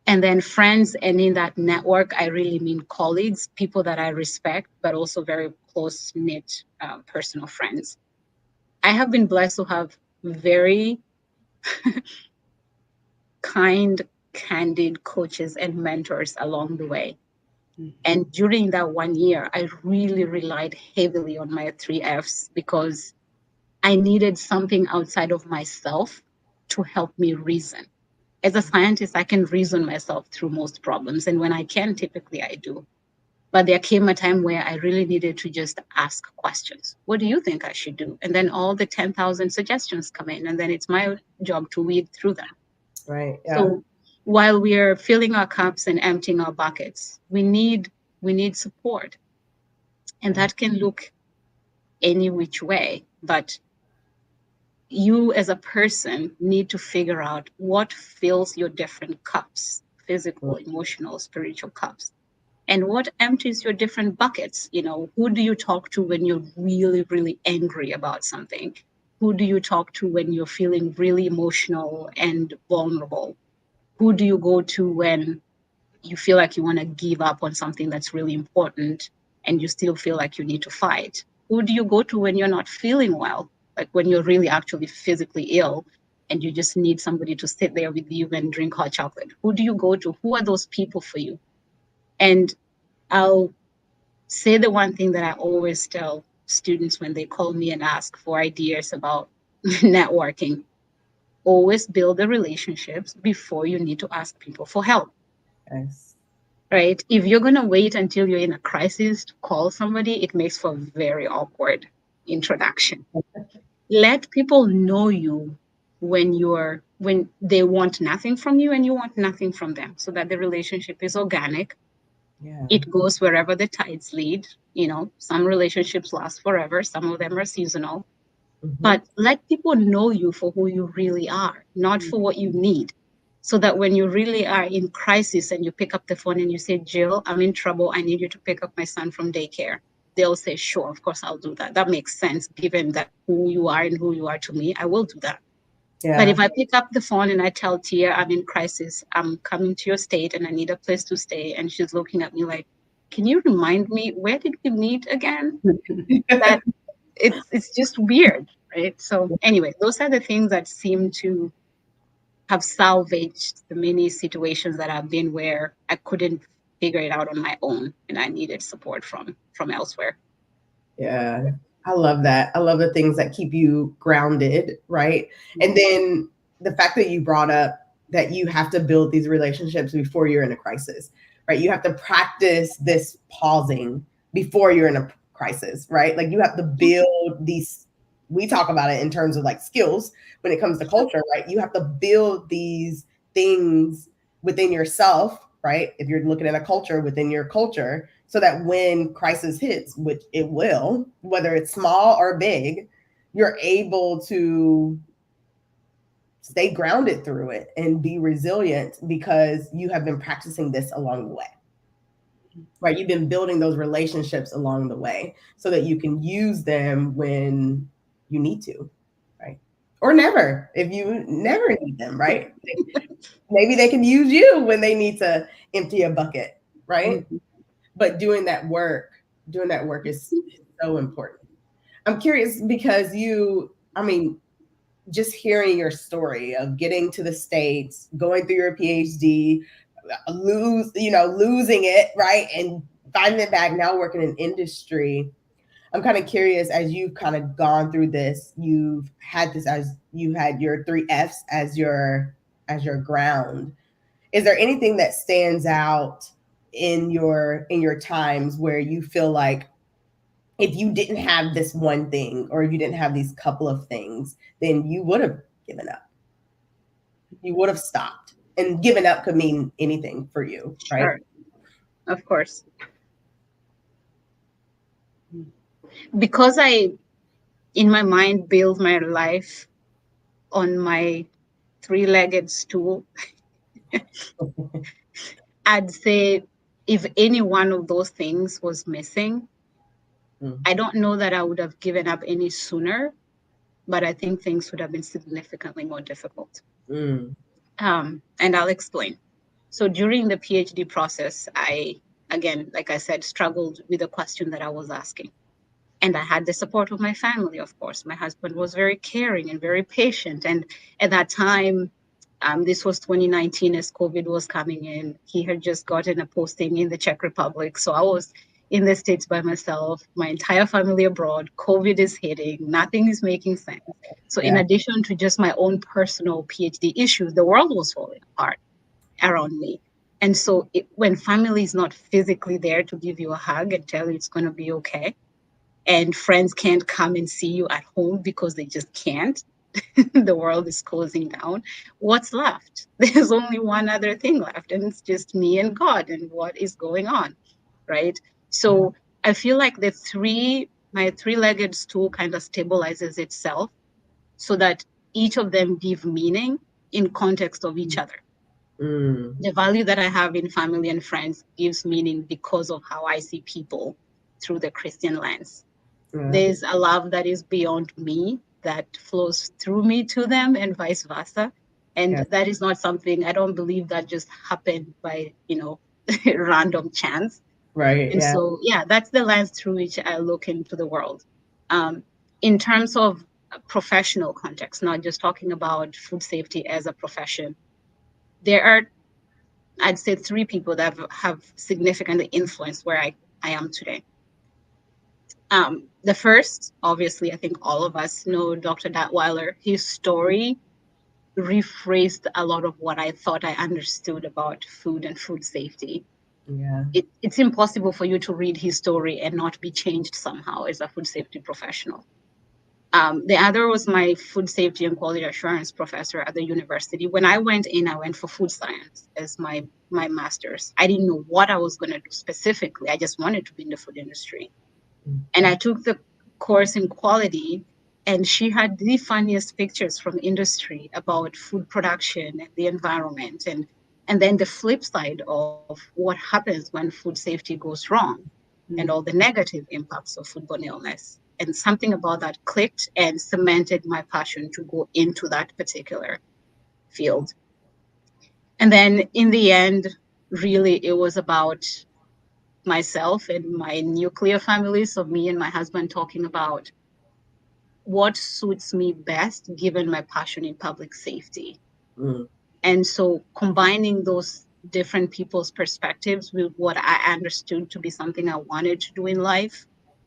And then friends, and in that network, I really mean colleagues, people that I respect, but also very close-knit personal friends. I have been blessed to have very kind, candid coaches and mentors along the way. Mm-hmm. And during that 1 year, I really relied heavily on my 3 Fs because I needed something outside of myself to help me reason. As a scientist, I can reason myself through most problems. And when I can, typically I do. But there came a time where I really needed to just ask questions. What do you think I should do? And then all the 10,000 suggestions come in, and then it's my job to weed through them. Right. Yeah. So while we are filling our cups and emptying our buckets, we need support. And that can look any which way, but you as a person need to figure out what fills your different cups, physical, emotional, spiritual cups, and what empties your different buckets. Who do you talk to when you're really, really angry about something? Who do you talk to when you're feeling really emotional and vulnerable? Who do you go to when you feel like you want to give up on something that's really important and you still feel like you need to fight? Who do you go to when you're not feeling well, like when you're really actually physically ill and you just need somebody to sit there with you and drink hot chocolate? Who do you go to? Who are those people for you? And I'll say the one thing that I always tell students when they call me and ask for ideas about networking: always build the relationships before you need to ask people for help. Yes. Right? If you're going to wait until you're in a crisis to call somebody, it makes for a very awkward introduction. Let people know you when they want nothing from you and you want nothing from them, so that the relationship is organic. Yeah. It goes wherever the tides lead. Some relationships last forever, some of them are seasonal. But let people know you for who you really are, not for what you need. So that when you really are in crisis and you pick up the phone and you say, Jill, I'm in trouble, I need you to pick up my son from daycare, they'll say, sure, of course I'll do that. That makes sense, given that who you are and who you are to me, I will do that. Yeah. But if I pick up the phone and I tell Tia I'm in crisis, I'm coming to your state and I need a place to stay, and she's looking at me like, can you remind me, where did we meet again? That it's just weird, right? So anyway, those are the things that seem to have salvaged the many situations that I've been where I couldn't figure it out on my own and I needed support from elsewhere. Yeah. I love that. I love the things that keep you grounded, right? And then the fact that you brought up that you have to build these relationships before you're in a crisis, right? You have to practice this pausing before you're in a crisis, right? Like you have to build these, we talk about it in terms of like skills when it comes to culture, right? You have to build these things within yourself, right? If you're looking at a culture within your culture, so that when crisis hits, which it will, whether it's small or big, you're able to stay grounded through it and be resilient because you have been practicing this along the way, right? You've been building those relationships along the way so that you can use them when you need to, right? Or never, if you never need them, right? Maybe they can use you when they need to empty a bucket, right? Mm-hmm. But doing that work is so important. I'm curious because just hearing your story of getting to the States, going through your PhD, losing it, right? And finding it back, now working in industry. I'm kind of curious, as you've kind of gone through this, you had your 3 F's as your ground. Is there anything that stands out in your times where you feel like if you didn't have this one thing or if you didn't have these couple of things, then you would have given up? You would have stopped. And giving up could mean anything for you, right? Sure. Of course. Because I, in my mind, build my life on my 3-legged stool, I'd say if any one of those things was missing, I don't know that I would have given up any sooner, but I think things would have been significantly more difficult. And I'll explain. So during the PhD process, I, again, like I said, struggled with the question that I was asking. And I had the support of my family, of course. My husband was very caring and very patient. And at that time, this was 2019 as COVID was coming in. He had just gotten a posting in the Czech Republic. So I was in the States by myself, my entire family abroad. COVID is hitting, nothing is making sense. So in addition to just my own personal PhD issues, the world was falling apart around me. And so when family is not physically there to give you a hug and tell you it's going to be okay, and friends can't come and see you at home because they just can't, the world is closing down, what's left? There's only one other thing left, and it's just me and God and what is going on, right? So I feel like my three-legged stool kind of stabilizes itself so that each of them give meaning in context of each other. The value that I have in family and friends gives meaning because of how I see people through the Christian lens. There's a love that is beyond me that flows through me to them and vice versa. And that is not something, I don't believe that just happened by, random chance. Right. And so, that's the lens through which I look into the world. In terms of a professional context, not just talking about food safety as a profession, there are, I'd say, three people that have significantly influenced where I am today. The first, obviously, I think all of us know Dr. Datweiler. His story rephrased a lot of what I thought I understood about food and food safety. Yeah. It's impossible for you to read his story and not be changed somehow as a food safety professional. The other was my food safety and quality assurance professor at the university. When I went for food science as my master's. I didn't know what I was going to do specifically. I just wanted to be in the food industry. And I took the course in quality, and she had the funniest pictures from industry about food production and the environment, and then the flip side of what happens when food safety goes wrong and all the negative impacts of foodborne illness. And something about that clicked and cemented my passion to go into that particular field. And then in the end, really, it was about myself and my nuclear family. So me and my husband talking about what suits me best given my passion in public safety. And so combining those different people's perspectives with what I understood to be something I wanted to do in life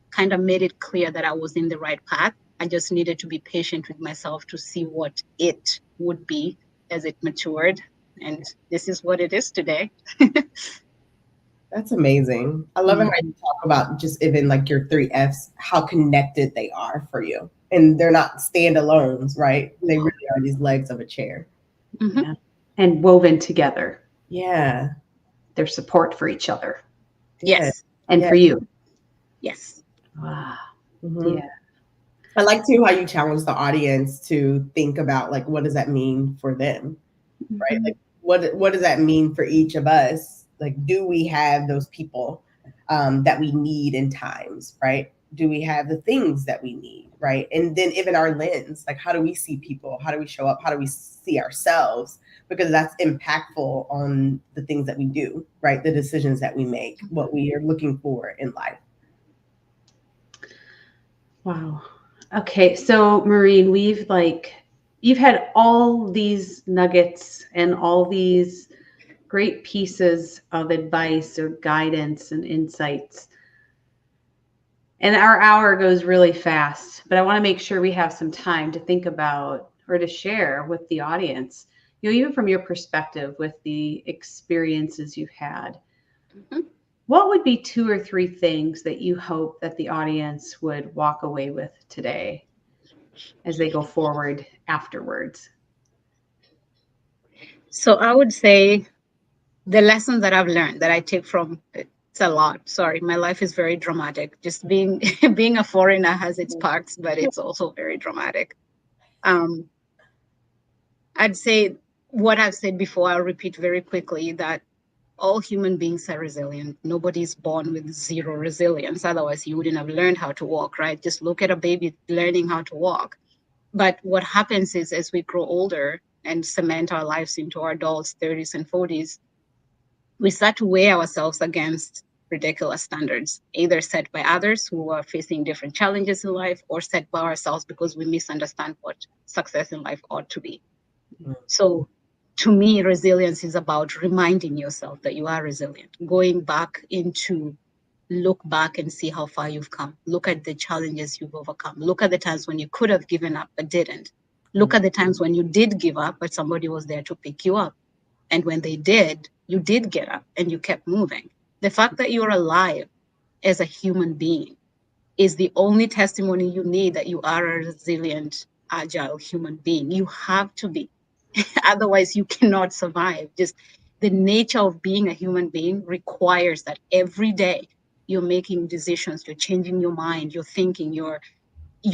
kind of made it clear that I was in the right path. I just needed to be patient with myself to see what it would be as it matured. And this is what it is today. That's amazing. I love it how you talk about just even like your three F's, how connected they are for you. And they're not standalones, right? They really are these legs of a chair. Yeah. And woven together. Yeah. Their support for each other. Yes. And for you. Yes. Wow. Yeah. I like too how you challenge the audience to think about like, what does that mean for them? Right? Like what does that mean for each of us? Like, do we have those people that we need in times, right? Do we have the things that we need, right? And then even our lens, like how do we see people? How do we show up? How do we see ourselves? Because that's impactful on the things that we do, right? The decisions that we make, what we are looking for in life. Wow. Okay. So Morrine, you've had all these nuggets and all these great pieces of advice or guidance and insights. And our hour goes really fast, but I want to make sure we have some time to think about or to share with the audience, even from your perspective with the experiences you've had. What would be 2 or 3 things that you hope that the audience would walk away with today as they go forward afterwards? So I would say the lessons that I've learned that I take from it's a lot. Sorry, my life is very dramatic. Just being being a foreigner has its perks, but it's also very dramatic. I'd say what I've said before, I'll repeat very quickly that all human beings are resilient. Nobody's born with zero resilience. Otherwise, you wouldn't have learned how to walk, right? Just look at a baby learning how to walk. But what happens is as we grow older and cement our lives into our adults, 30s and 40s, we start to weigh ourselves against ridiculous standards, either set by others who are facing different challenges in life or set by ourselves because we misunderstand what success in life ought to be. So to me, resilience is about reminding yourself that you are resilient, going back into look back and see how far you've come. Look at the challenges you've overcome. Look at the times when you could have given up but didn't. Look at the times when you did give up, but somebody was there to pick you up. And when they did, You did get up and you kept moving. The fact that you're alive as a human being is the only testimony you need that you are a resilient, agile human being. You have to be. Otherwise, you cannot survive. Just the nature of being a human being requires that every day you're making decisions, you're changing your mind, you're thinking, you're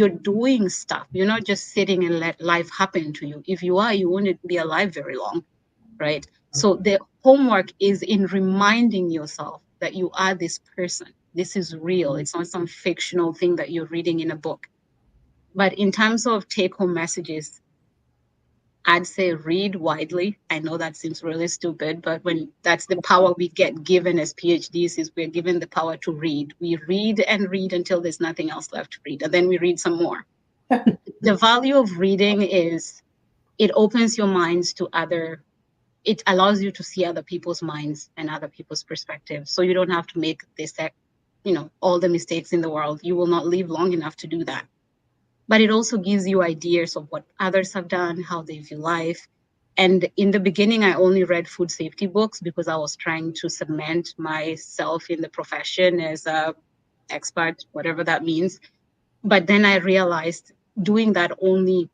doing stuff. You're not just sitting and let life happen to you. If you are, you wouldn't be alive very long, right? So the homework is in reminding yourself that you are this person. This is real. It's not some fictional thing that you're reading in a book. But in terms of take home messages, I'd say read widely. I know that seems really stupid, but when that's the power we get given as PhDs, is we're given the power to read. We read and read until there's nothing else left to read, and then we read some more. The value of reading is it opens your minds to other, it allows you to see other people's minds and other people's perspectives. So you don't have to make this, all the mistakes in the world. You will not live long enough to do that. But it also gives you ideas of what others have done, how they view life. And in the beginning, I only read food safety books because I was trying to cement myself in the profession as a expert, whatever that means. But then I realized doing that only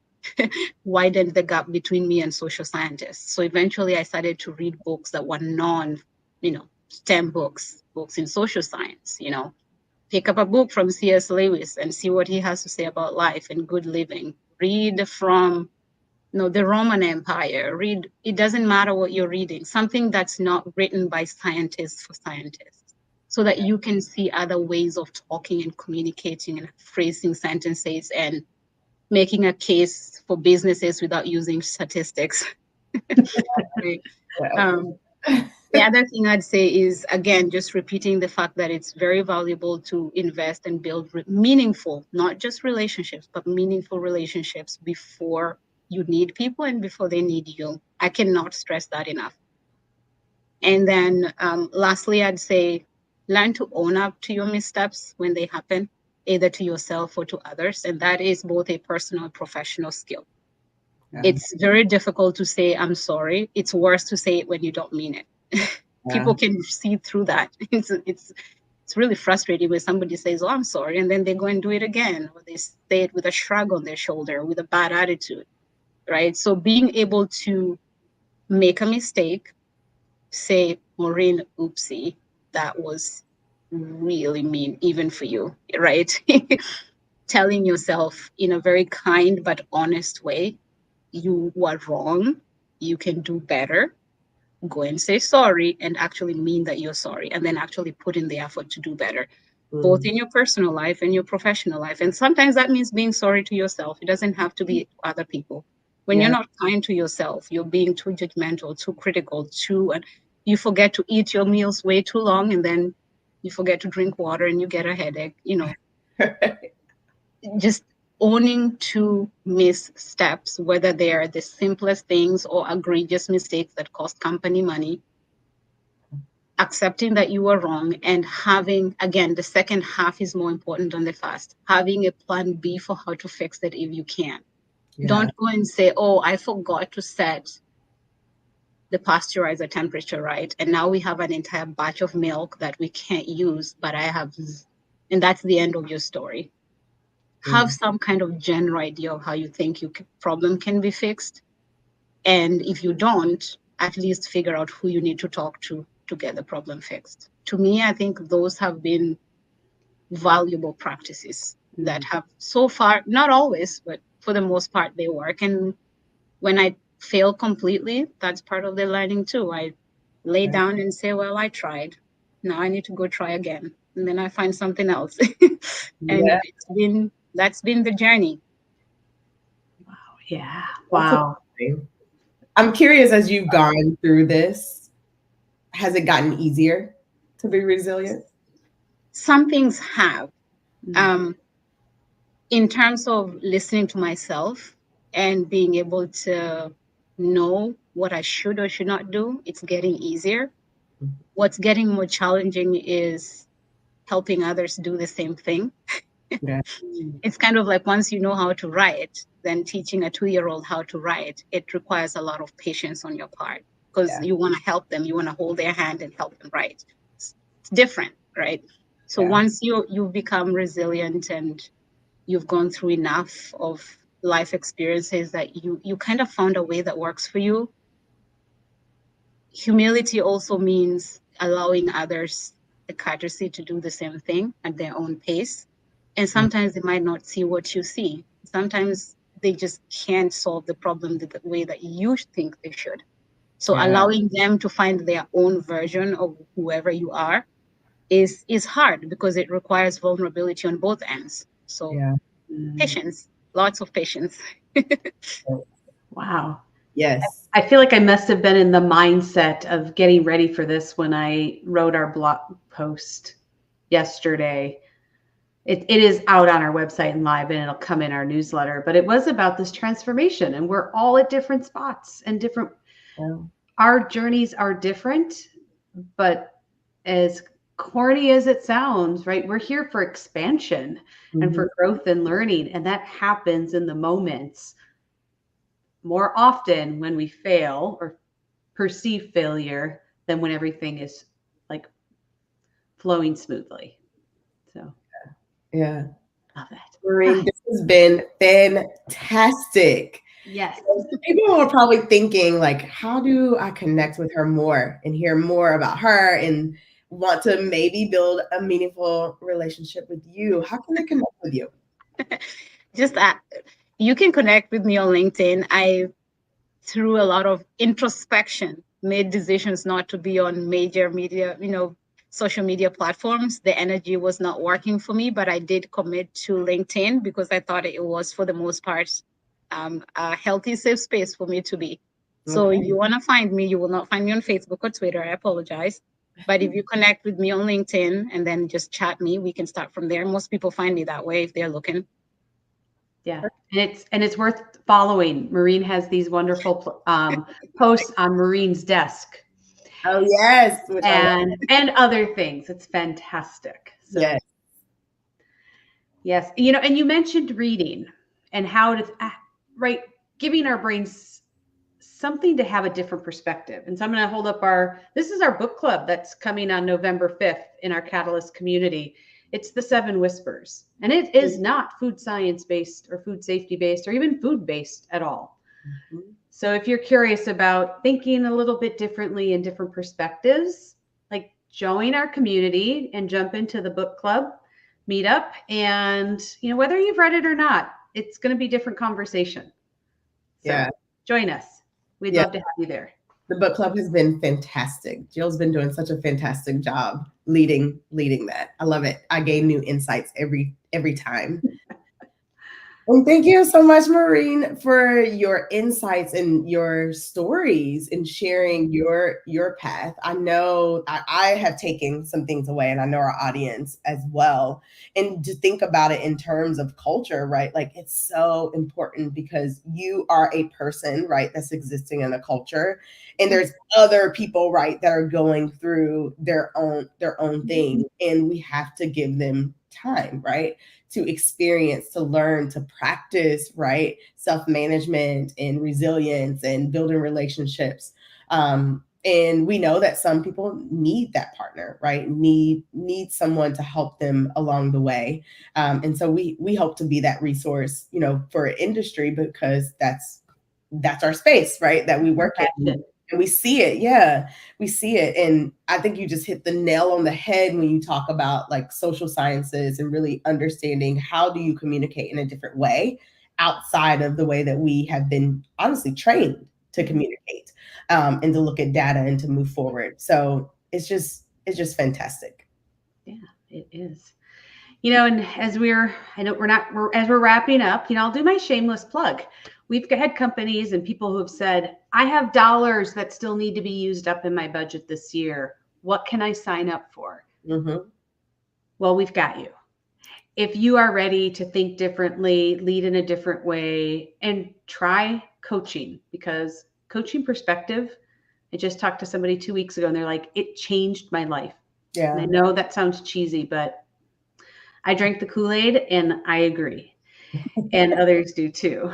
widened the gap between me and social scientists. So eventually I started to read books that were STEM books in social science, pick up a book from C.S. Lewis and see what he has to say about life and good living. Read from the Roman Empire. Read, it doesn't matter what you're reading, something that's not written by scientists for scientists, so that you can see other ways of talking and communicating and phrasing sentences and making a case for businesses without using statistics. Right? The other thing I'd say is, again, just repeating the fact that it's very valuable to invest and build meaningful, not just relationships, but meaningful relationships before you need people and before they need you. I cannot stress that enough. And then lastly, I'd say learn to own up to your missteps when they happen, either to yourself or to others. And that is both a personal and professional skill. Yeah. It's very difficult to say, I'm sorry. It's worse to say it when you don't mean it. People can see through that. It's really frustrating when somebody says, oh, I'm sorry, and then they go and do it again, or they say it with a shrug on their shoulder, with a bad attitude, right? So being able to make a mistake, say, Morrine, oopsie, that was really mean, even for you, right? Telling yourself in a very kind but honest way, you were wrong, you can do better. Go and say sorry and actually mean that you're sorry, and then actually put in the effort to do better, both in your personal life and your professional life. And sometimes that means being sorry to yourself. It doesn't have to be to other people. When you're not kind to yourself, you're being too judgmental, too critical, and you forget to eat your meals way too long, and then you forget to drink water and you get a headache, Just owning to missteps, whether they are the simplest things or egregious mistakes that cost company money, accepting that you were wrong, and having, again, the second half is more important than the first, having a plan B for how to fix it if you can. Don't go and say, oh, I forgot to set the pasteurizer temperature right, and now we have an entire batch of milk that we can't use, but and that's the end of your story. Have some kind of general idea of how you think your problem can be fixed. And if you don't, at least figure out who you need to talk to get the problem fixed. To me, I think those have been valuable practices that have so far, not always, but for the most part, they work. And when I fail completely, that's part of the learning too. I lay down and say, well, I tried. Now I need to go try again. And then I find something else. And that's been the journey. Wow. Yeah. Wow. I'm curious, as you've gone through this, has it gotten easier to be resilient? Some things have. In terms of listening to myself and being able to know what I should or should not do, it's getting easier. What's getting more challenging is helping others do the same thing. It's kind of like, once you know how to write, then teaching a 2-year-old how to write, it requires a lot of patience on your part, because you want to help them. You want to hold their hand and help them, right? It's different, right? So once you become resilient and you've gone through enough of life experiences that you kind of found a way that works for you. Humility also means allowing others the courtesy to do the same thing at their own pace. And sometimes they might not see what you see. Sometimes they just can't solve the problem the way that you think they should. So allowing them to find their own version of whoever you are is hard because it requires vulnerability on both ends. So patience, lots of patience. Wow. Yes. I feel like I must have been in the mindset of getting ready for this when I wrote our blog post yesterday. It is out on our website and live, and it'll come in our newsletter, but it was about this transformation, and we're all at different spots and different, our journeys are different, but as corny as it sounds, right? We're here for expansion and for growth and learning. And that happens in the moments more often when we fail or perceive failure than when everything is like flowing smoothly. So love that. Morrine, this has been fantastic. Yes. People are probably thinking, like, how do I connect with her more and hear more about her and want to maybe build a meaningful relationship with you? How can they connect with you? Just that you can connect with me on LinkedIn. I, through a lot of introspection, made decisions not to be on major media, social media platforms. The energy was not working for me, but I did commit to LinkedIn because I thought it was, for the most part, a healthy, safe space for me to be. So if you want to find me, you will not find me on Facebook or Twitter. I apologize. But if you connect with me on LinkedIn and then just chat me, we can start from there. Most people find me that way if they're looking. Yeah, and it's worth following. Morrine has these wonderful posts on Morrine's desk. Oh yes, and other things. It's fantastic. So, yes, and you mentioned reading and how to giving our brains something to have a different perspective. And so I'm going to hold up this is our book club that's coming on November 5th in our Catalyst community. It's the 7 Whispers, and it is not food science based or food safety based or even food based at all. So if you're curious about thinking a little bit differently in different perspectives, like join our community and jump into the book club meetup. And, whether you've read it or not, it's going to be different conversation. So join us. We'd love to have you there. The book club has been fantastic. Jill's been doing such a fantastic job leading that. I love it. I gain new insights every time. And thank you so much, Morrine, for your insights and your stories and sharing your path. I know I have taken some things away, and I know our audience as well. And to think about it in terms of culture, right? Like, it's so important because you are a person, right, that's existing in a culture, and there's other people, right, that are going through their own thing, and we have to give them time, right, to experience, to learn, to practice, right, self-management and resilience and building relationships. And we know that some people need that partner, right? Need someone to help them along the way. And so we hope to be that resource, for industry, because that's our space, right, that we work in. And we see it. Yeah, we see it. And I think you just hit the nail on the head when you talk about like social sciences and really understanding how do you communicate in a different way outside of the way that we have been honestly trained to communicate, and to look at data and to move forward. So it's just fantastic. Yeah, it is. And as we're wrapping up, I'll do my shameless plug. We've had companies and people who have said, I have dollars that still need to be used up in my budget this year. What can I sign up for? Well, we've got you. If you are ready to think differently, lead in a different way, and try coaching, because coaching perspective, I just talked to somebody 2 weeks ago and they're like, it changed my life. Yeah. And I know that sounds cheesy, but I drank the Kool-Aid and I agree. And others do too.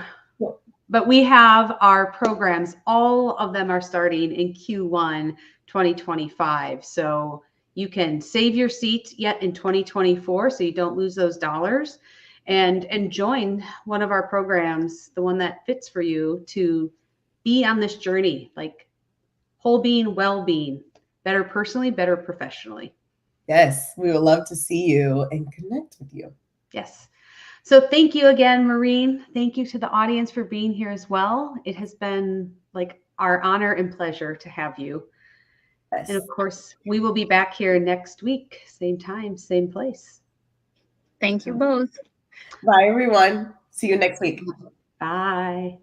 But we have our programs, all of them are starting in Q1 2025. So you can save your seat yet in 2024 so you don't lose those dollars, and join one of our programs, the one that fits for you, to be on this journey, like whole being, well-being, better personally, better professionally. Yes, we would love to see you and connect with you. Yes. So thank you again, Morrine. Thank you to the audience for being here as well. It has been like our honor and pleasure to have you. Yes. And of course, we will be back here next week, same time, same place. Thank you both. Bye, everyone. See you next week. Bye.